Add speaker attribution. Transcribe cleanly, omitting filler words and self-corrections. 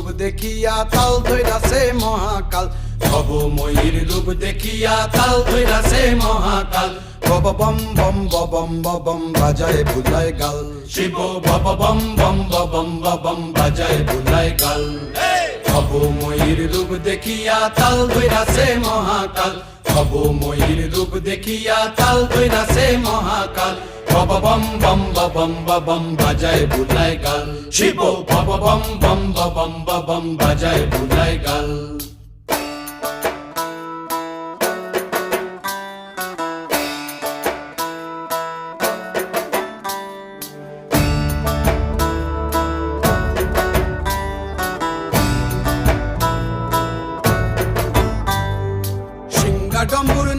Speaker 1: রূপ দেখিয়া তাল ধইরাছে মহাকাল, ভবময়ীর রূপ দেখিয়া তাল ধইরাছে মহাকাল। বব বম বম বম বম বাজায় বুলায় গাল, শিব বব বম বম বম বম বাজায় বুলায় গাল। ভবময়ীর রূপ দেখিয়া তাল ধইরাছে মহাকাল, ভবময়ীর রূপ দেখিয়া তাল ধইরাছে মহাকাল। বব বম বম বম বাজায় বুলায় গাল, শিব বব বম বম বম বাজায় বুলায় গাল।